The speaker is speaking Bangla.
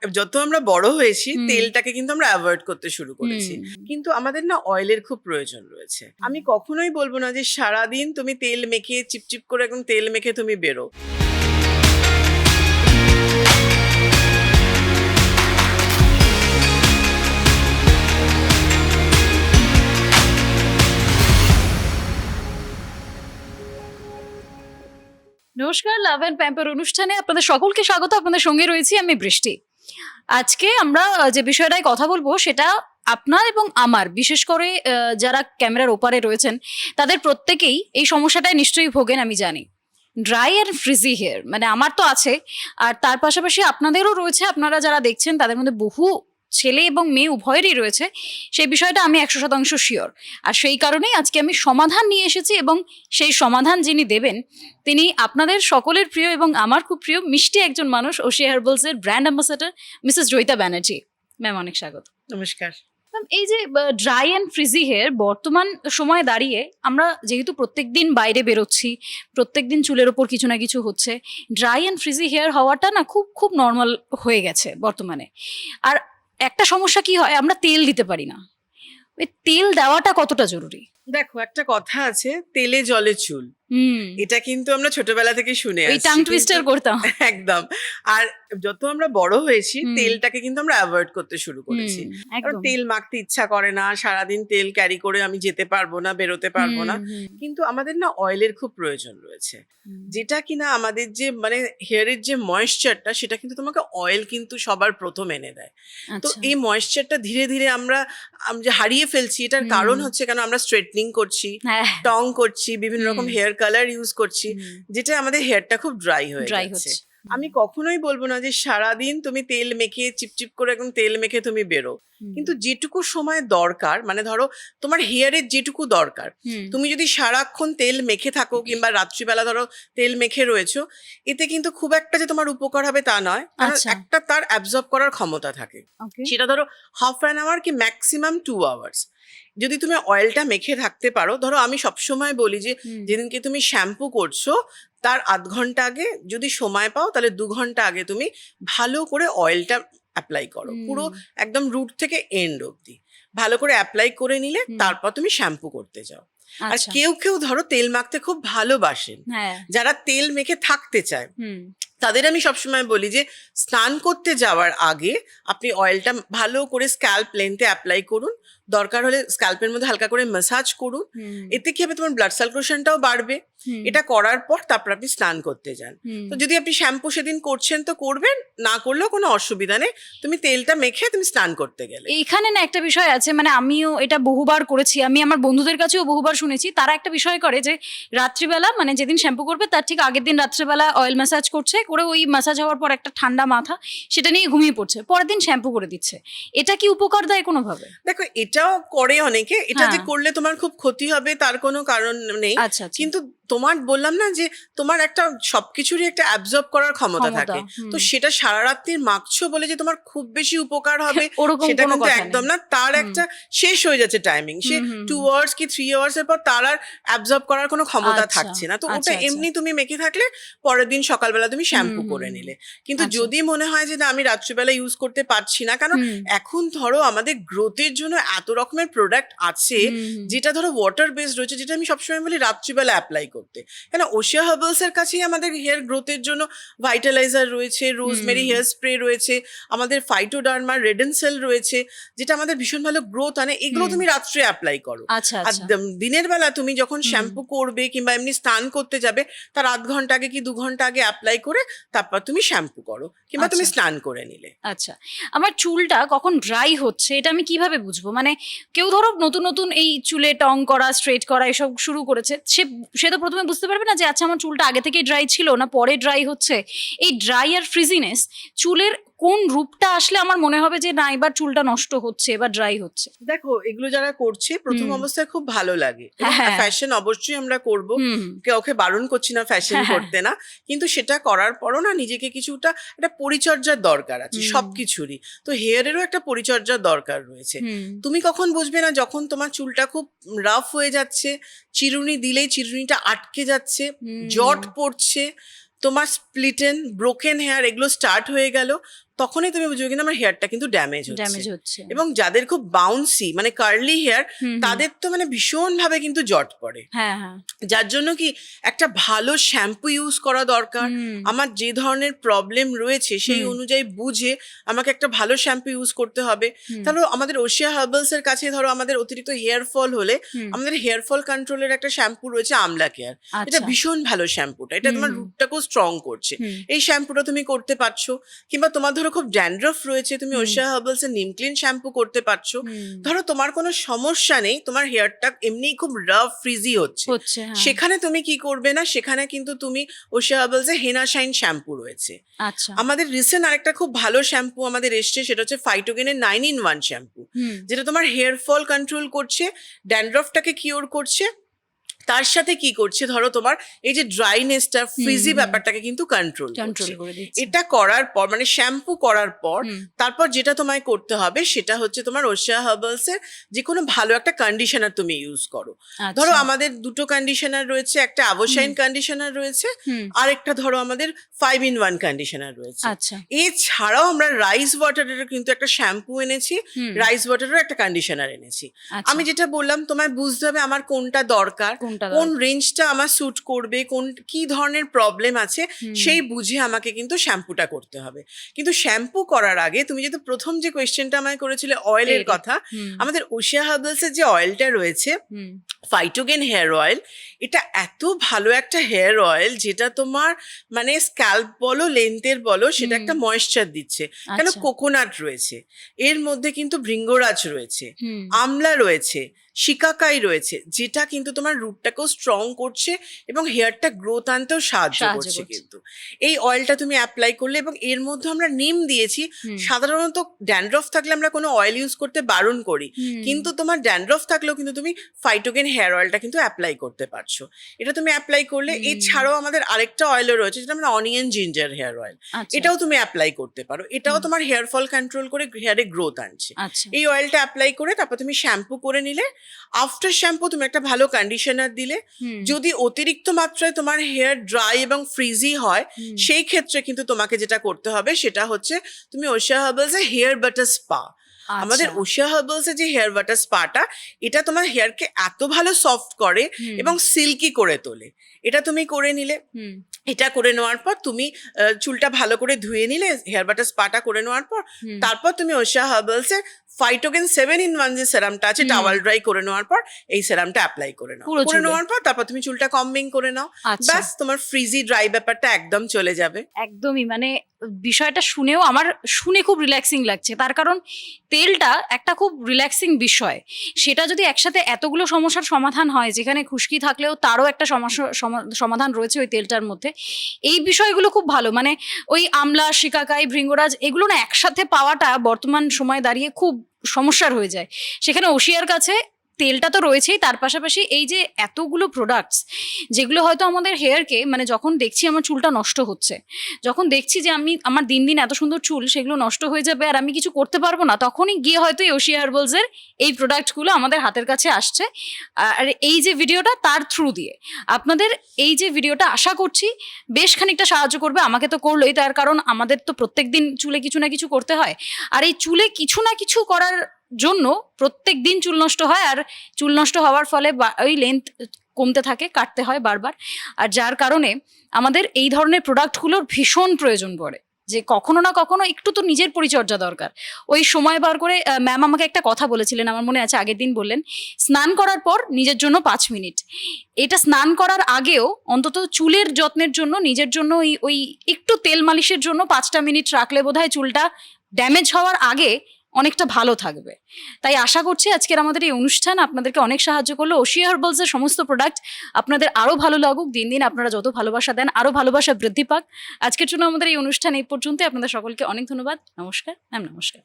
যত আমরা বড় হয়েছি তেলটাকে কিন্তু আমরা অ্যাভয়েড করতে শুরু করেছি, কিন্তু আমাদের না অয়েলের খুব প্রয়োজন রয়েছে। আমি কখনোই বলবো না যে সারাদিন তুমি তেল মেখে চিপচিপ করে একদম তেল মেখে তুমি বেরো। নমস্কার, লাভ অ্যান্ড প্যাম্পার অনুষ্ঠানে আপনাদের সকলকে স্বাগত। আপনাদের সঙ্গে রয়েছি আমি বৃষ্টি। আজকে আমরা যে বিষয়টায় কথা বলবো সেটা আপনার এবং আমার, বিশেষ করে যারা ক্যামেরার ওপারে রয়েছেন তাদের প্রত্যেকেই এই সমস্যাটায় নিশ্চয়ই ভোগেন আমি জানি। ড্রাই অ্যান্ড ফ্রিজি হেয়ার, মানে আমার তো আছে, আর তার পাশাপাশি আপনাদেরও রয়েছে। আপনারা যারা দেখছেন তাদের মধ্যে বহু ছেলে এবং মেয়ে উভয়েরই রয়েছে, সেই বিষয়টা আমি 100% শিওর। আর সেই কারণেই আজকে আমি সমাধান নিয়ে এসেছি, এবং সেই সমাধান যিনি দেবেন তিনি আপনাদের সকলের প্রিয় এবং আমার খুব প্রিয় মিষ্টি একজন মানুষ, ওশিয়া হার্বালসের brand ambassador Mrs Joyita Banerjee. Ma'am, অনেক স্বাগত। নমস্কার ম্যাম, এই যে ড্রাই অ্যান্ড ফ্রিজি হেয়ার, বর্তমান সময়ে দাঁড়িয়ে আমরা যেহেতু প্রত্যেকদিন বাইরে বেরোচ্ছি, প্রত্যেকদিন চুলের ওপর কিছু না কিছু হচ্ছে, ড্রাই অ্যান্ড ফ্রিজি হেয়ার হওয়াটা না খুব খুব নর্মাল হয়ে গেছে বর্তমানে। আর একটা সমস্যা কি হয়, আমরা তেল দিতে পারি না। ওই তেল দেওয়াটা কতটা জরুরি? দেখো, একটা কথা আছে, তেলে জলে চুল। এটা কিন্তু আমরা ছোটবেলা থেকে শুনে ওই টাং টুইস্টার করতাম একদম। আর যত আমরা বড় হয়েছি তেলটাকে কিন্তু আমরা অ্যাভয়েড করতে শুরু করেছি, কারণ তেল মাখতে ইচ্ছা করে না, সারাদিন তেল ক্যারি করে আমি যেতে পারবো না, বেরোতে পারবো না। কিন্তু আমাদের না অয়েলের খুব প্রয়োজন রয়েছে, যেটা কিনা আমাদের যে মানে হেয়ারের যে ময়েশ্চারটা, সেটা কিন্তু তোমাকে অয়েল কিন্তু সবার প্রথম এনে দেয়। তো এই ময়েশ্চারটা ধীরে ধীরে আমরা যে হারিয়ে ফেলছি, এটার কারণ হচ্ছে কেন আমরা স্ট্রেটনিং করছি, টং করছি, বিভিন্ন রকম হেয়ার কালার ইউজ করছি, যেটা আমাদের হেয়ারটা খুব ড্রাই হয়ে যাচ্ছে। আমি কখনোই বলবো না যে সারাদিন তুমি তেল মেখে চিপচিপ করে একদম তেল মেখে তুমি বেরো, কিন্তু যেটুকু সময় দরকার, মানে ধরো তোমার হেয়ারের যেটুকু দরকার, তুমি যদি সারাক্ষণ তেল মেখে থাকো কিংবা রাত্রিবেলা ধরো তেল মেখে রয়েছো, এতে কিন্তু খুব একটা যে তোমার উপকার হবে তা নয়, কারণ একটা তার অ্যাবজর্ব করার ক্ষমতা থাকে। সেটা ধরো হাফ অ্যান আওয়ার কি ম্যাক্সিমাম 2 আওয়ার্স। যদি তুমি অয়েলটা মেখে থাকতে পারো, ধরো আমি সবসময় বলি যে যেদিনকে তুমি শ্যাম্পু করছো তার আধ ঘন্টা আগে যদি সময় পাও, তাহলে 2 ঘন্টা আগে তুমি ভালো করে অয়েলটা অ্যাপ্লাই করো, পুরো একদম রুট থেকে এন্ড অব্দি ভালো করে অ্যাপ্লাই করে নিলে তারপর তুমি শ্যাম্পু করতে যাও। আর কেউ কেউ ধরো তেল মাখতে খুব ভালোবাসেন, যারা তেল মেখে থাকতে চায়, তাদের আমি সবসময় বলি যে স্নান করতে যাওয়ার আগে আপনি অয়েলটা ভালো করে স্ক্যাল্প লেন্থে অ্যাপ্লাই করুন, দরকার হলে স্ক্যাল্পের মধ্যে হালকা করে ম্যাসাজ করুন। এতে কি হবে, তোমার ব্লাড সার্কুলেশনটাও বাড়বে। এটা করার পর তারপর আপনি স্নান করতে যান। তো যদি আপনি শ্যাম্পু সেদিন করছেন তো করবেন, না করলেও কোনো অসুবিধা নেই, তুমি তেলটা মেখে তুমি স্নান করতে গেলে। এইখানে না একটা বিষয় আছে, মানে আমিও এটা বহুবার করেছি, আমি আমার বন্ধুদের কাছেও বহুবার শুনেছি, তারা একটা বিষয় করে যে রাত্রিবেলা, মানে যেদিন শ্যাম্পু করবে তার ঠিক আগের দিন রাত্রিবেলা অয়েল ম্যাসাজ করছে, করে ওই ম্যাসাজ হওয়ার পর একটা ঠান্ডা মাথা, সেটা নিয়ে ঘুমিয়ে পড়ছে, পরের দিন শ্যাম্পু করে দিচ্ছে। এটা কি উপকার দেয় কোনোভাবে? দেখো, এটাও করে অনেকে, এটা যে করলে তোমার খুব ক্ষতি হবে তার কোনো কারণ নেই। কিন্তু তোমার বললাম না যে তোমার একটা সবকিছুরই একটা অ্যাবজর্ব করার ক্ষমতা থাকে, তো সেটা সারা রাত্রির মাখছো বলে যে তোমার খুব বেশি উপকার হবে সেটা কিন্তু একদম না। তার একটা শেষ হয়ে যাচ্ছে টাইমিং, সে 2 আওয়ার্স কি 3 আওয়ার্স এর পর তার আর অ্যাবজর্ব করার কোনো ক্ষমতা থাকছে না। তো ওটা এমনি তুমি মেখে থাকলে পরের দিন সকালবেলা তুমি শ্যাম্পু করে নিলে। কিন্তু যদি মনে হয় যে না, আমি রাত্রিবেলা ইউজ করতে পারছি না, কারণ এখন ধরো আমাদের গ্রোথের জন্য এত রকমের প্রোডাক্ট আছে যেটা ধরো ওয়াটার বেসড রয়েছে, যেটা আমি সবসময় বলি রাত্রিবেলা অ্যাপ্লাই করতে। কেন, ওশিয়া হার্বালস এর কাছেই আমাদের হেয়ার গ্রোথের জন্য ভাইটালাইজার রয়েছে, রোজমেরি হেয়ার স্প্রে রয়েছে, আমাদের ফাইটোডার্মা রেডেন সেল রয়েছে, যেটা আমাদের ভীষণ ভালো গ্রোথ আনে। এগুলো তুমি রাত্রে অ্যাপ্লাই করো। আর দিনের বেলা তুমি যখন শ্যাম্পু করবে কিংবা এমনি স্নান করতে যাবে, তার আধ ঘন্টা আগে কি 2 ঘন্টা আগে অ্যাপ্লাই করে তারপর তুমি শ্যাম্পু করো কিংবা তুমি স্নান করে নিলে। আচ্ছা, আমার চুলটা কখন ড্রাই হচ্ছে এটা আমি কিভাবে বুঝবো? মানে কেউ ধরো নতুন নতুন এই চুলে টং করা, স্ট্রেট করা এসব শুরু করেছে, সে তো প্রথমে বুঝতে পারবে না যে আচ্ছা আমার চুলটা আগে থেকেই ড্রাই ছিল না পরে ড্রাই হচ্ছে। এই ড্রাই আর ফ্রিজিনেস, চুলের কোন রূপটা আসলে আমার মনে হবে যে না এবার চুলটা নষ্ট হচ্ছে, এবার ড্রাই হচ্ছে? দেখো, এগুলো যারা করছে প্রথম অবস্থায় খুব ভালো লাগে, ফ্যাশন অবশ্যই আমরা করবো, ওকে বারণ করছি না ফ্যাশন করতে না, কিন্তু সেটা করার পরও না নিজেকে কিছুটা একটা পরিচর্যার দরকার আছে সবকিছুরই। তো হেয়ারেরও একটা পরিচর্যার দরকার রয়েছে। তুমি কখন বুঝবে না, যখন তোমার চুলটা খুব রাফ হয়ে যাচ্ছে, চিরুনি দিলেই চিরুনিটা আটকে যাচ্ছে, জট পড়ছে, তোমার স্প্লিটেন ব্রোকেন হেয়ার এগুলো স্টার্ট হয়ে গেল, তখনই তুমি বুঝবে কিন্তু আমার হেয়ারটা কিন্তু ড্যামেজ হচ্ছে এবং যাদের খুব বাউন্সি মানে কার্লি হেয়ার তাদের তো মানে ভীষণ ভাবে কিন্তু জট পড়ে। হ্যাঁ, যার জন্য কি একটা ভালো শ্যাম্পু ইউজ করা দরকার। আমার যে ধরনের প্রবলেম রয়েছে সেই অনুযায়ী বুঝে আমাকে একটা ভালো শ্যাম্পু ইউজ করতে হবে। তাহলে আমাদের ওশিয়া হার্বালস এর কাছে ধরো আমাদের অতিরিক্ত হেয়ার ফল হলে আমাদের হেয়ার ফল কন্ট্রোলের একটা শ্যাম্পু রয়েছে আমলা কেয়ার। এটা ভীষণ ভালো শ্যাম্পুটা, এটা তোমার রুটটাকেও স্ট্রং করছে। এই শ্যাম্পুটা তুমি করতে পারছো। কিংবা তোমার ধরো খুব ড্যান্ড্রফ রয়েছে, তুমি ওশিয়া হার্বালস এর নিম ক্লিন শ্যাম্পু করতে পারছো। ধরো তোমার কোনো সমস্যা নেই, তোমার হেয়ারটা এমনি খুব রাফ ফ্রিজি হচ্ছে, সেখানে তুমি কি করবে না, সেখানে কিন্তু তুমি ওশিয়া হার্বালস এর হেনা শাইন শ্যাম্পু রয়েছে। আমাদের রিসেন্ট আরেকটা খুব ভালো শ্যাম্পু আমাদের এসছে, সেটা হচ্ছে ফাইটোগেনের 9-in-1 শ্যাম্পু, যেটা তোমার হেয়ার ফল কন্ট্রোল করছে, ড্যান্ড্রফটাকে কিওর করছে, তার সাথে কি করছে ধরো তোমার এই যে ড্রাইনেসটা ফ্রিজি ব্যাপারটাকে কিন্তু কন্ট্রোল করে দিচ্ছে। এটা করার পর মানে শ্যাম্পু করার পর তারপর যেটা তোমায় করতে হবে সেটা হচ্ছে তোমার ওশিয়া হার্বালস এর যে কোনো ভালো একটা কন্ডিশনার তুমি ইউজ করো। ধরো আমাদের দুটো কন্ডিশনার রয়েছে, একটা অ্যাভোশাইন কন্ডিশনার রয়েছে, আর একটা ধরো আমাদের 5-in-1 কন্ডিশনার রয়েছে। এছাড়াও আমরা রাইস ওয়াটারের কিন্তু একটা শ্যাম্পু এনেছি, রাইস ওয়াটারের একটা কন্ডিশনার এনেছি। আমি যেটা বললাম তোমায় বুঝতে হবে আমার কোনটা দরকার, কোন রেঞ্জটা আমার স্যুট করবে, কোন কি ধরনের প্রবলেম আছে সেই বুঝে আমাকে কিন্তু শ্যাম্পুটা করতে হবে। কিন্তু শ্যাম্পু করার আগে তুমি যেহেতু প্রথম যে কোয়েশ্চেনটা আমায় করেছিলে অয়েলের কথা, আমাদের ওশিয়া হার্বালস এর যে অয়েলটা রয়েছে ফাইটোগেন হেয়ার অয়েল, এটা এত ভালো একটা হেয়ার অয়েল যেটা তোমার মানে স্ক্যাল্প বলো লেন্থের বলো সেটা একটা ময়েশ্চার দিচ্ছে। কেন কোকোনাট রয়েছে এর মধ্যে, কিন্তু ভৃঙ্গরাজ রয়েছে, আমলা রয়েছে, শিকাকাই রয়েছে, যেটা কিন্তু তোমার রুটটাকেও স্ট্রং করছে এবং হেয়ারটা গ্রোথ আনতেও সাহায্য করছে। কিন্তু এই অয়েলটা তুমি অ্যাপ্লাই করলে, এবং এর মধ্যে আমরা নিম দিয়েছি। সাধারণত ড্যান্ড্রফ থাকলে আমরা কোনো অয়েল ইউজ করতে বারণ করি, কিন্তু তোমার ড্যান্ড্রফ থাকলেও কিন্তু তুমি ফাইটোগেন হেয়ার অয়েলটা কিন্তু অ্যাপ্লাই করতে পারছো। এটা তুমি অ্যাপ্লাই করলে, এছাড়াও আমাদের আরেকটা অয়েলও রয়েছে যেটা আমরা অনিয়ন জিঞ্জার হেয়ার অয়েল, এটাও তুমি অ্যাপ্লাই করতে পারো। এটাও তোমার হেয়ার ফল কন্ট্রোল করে হেয়ারে গ্রোথ আনছে। এই অয়েলটা অ্যাপ্লাই করে তারপর তুমি শ্যাম্পু করে নিলে, আফটার শ্যাম্পু তুমি একটা ভালো কন্ডিশনার দিলে। যদি অতিরিক্ত মাত্রায় তোমার হেয়ার ড্রাই এবং ফ্রিজি হয় সেই ক্ষেত্রে কিন্তু তোমাকে যেটা করতে হবে সেটা হচ্ছে তুমি ওশিয়া হার্বালস এর হেয়ার বাটার স্পা। আমাদের ওশিয়া হার্বালস এর যে হেয়ার বাটার স্পাটা, এটা তোমার হেয়ারকে এত ভালো সফট করে এবং সিল্কি করে তোলে। এটা তুমি করে নিলে, এটা করে নেওয়ার পর তুমি চুলটা ভালো করে ধুয়ে নিলে, হেয়ার বাটার স্পাটা করে নেওয়ার পর তারপর তুমি ওশিয়া হার্বালস এর ফাইটোগেন 7-in-1 যে সেরামটা আছে টাওয়াল ড্রাই করে নেওয়ার পর এই সেরামটা অ্যাপ্লাই করে নাও। করে নেওয়ার পর তারপর তুমি চুলটা কম্বিং করে নাও, ব্যাস তোমার ফ্রিজি ড্রাই ব্যাপারটা একদম চলে যাবে। একদমই, মানে বিষয়টা শুনেও আমার শুনে খুব রিল্যাক্সিং লাগছে। তার কারণ তেলটা একটা খুব রিল্যাক্সিং বিষয়, সেটা যদি একসাথে এতগুলো সমস্যার সমাধান হয়, যেখানে খুশকি থাকলেও তারও একটা সমাধান রয়েছে ওই তেলটার মধ্যে, এই বিষয়গুলো খুব ভালো। মানে ওই আমলা, শিকাকাই, ভৃঙ্গরাজ এগুলো না একসাথে পাওয়াটা বর্তমান সময়ে দাঁড়িয়ে খুব সমস্যার হয়ে যায়। সেখানে ওশিয়ার কাছে তেলটা তো রয়েছেই, তার পাশাপাশি এই যে এতগুলো প্রোডাক্টস যেগুলো হয়তো আমাদের হেয়ারকে, মানে যখন দেখছি আমার চুলটা নষ্ট হচ্ছে, যখন দেখছি যে আমার দিন দিন এত সুন্দর চুল সেগুলো নষ্ট হয়ে যাবে আর আমি কিছু করতে পারবো না, তখনই গিয়ে হয়তো ওশিয়া হার্বালসের এই প্রোডাক্টগুলো আমাদের হাতের কাছে আসছে। আর এই যে ভিডিওটা তার থ্রু দিয়ে আপনাদের এই যে ভিডিওটা আশা করছি বেশ খানিকটা সাহায্য করবে। আমাকে তো করলোই, তার কারণ আমাদের তো প্রত্যেক দিন চুলে কিছু না কিছু করতে হয়, আর এই চুলে কিছু না কিছু করার জন্য প্রত্যেক দিন চুল নষ্ট হয়, আর চুল নষ্ট হওয়ার ফলে ওই লেন্থ কমতে থাকে, কাটতে হয় বারবার। আর যার কারণে আমাদের এই ধরনের প্রোডাক্টগুলোর ভীষণ প্রয়োজন পড়ে, যে কখনো না কখনো একটু তো নিজের পরিচর্যা দরকার। ওই সময় বার করে ম্যাম আমাকে একটা কথা বলেছিলেন, আমার মনে আছে আগের দিন বললেন, স্নান করার পর নিজের জন্য 5 মিনিট। এটা স্নান করার আগেও অন্তত চুলের যত্নের জন্য নিজের জন্য ওই একটু তেল মালিশের জন্য 5টা মিনিট রাখলে বোধহয় চুলটা ড্যামেজ হওয়ার আগে অনেকটা ভালো থাকবে। তাই আশা করছি আজকের আমাদের এই অনুষ্ঠান আপনাদেরকে অনেক সাহায্য করলো। ওশিয়া হার্বালস এর সমস্ত প্রোডাক্ট আপনাদের আরো ভালো লাগুক, দিন দিন আপনারা যত ভালোবাসা দেন আরো ভালোবাসা বৃদ্ধি পাক। আজকের জন্য আমাদের এই অনুষ্ঠান এই পর্যন্ত। আপনাদের সকলকে অনেক ধন্যবাদ। নমস্কার ম্যাম। নমস্কার।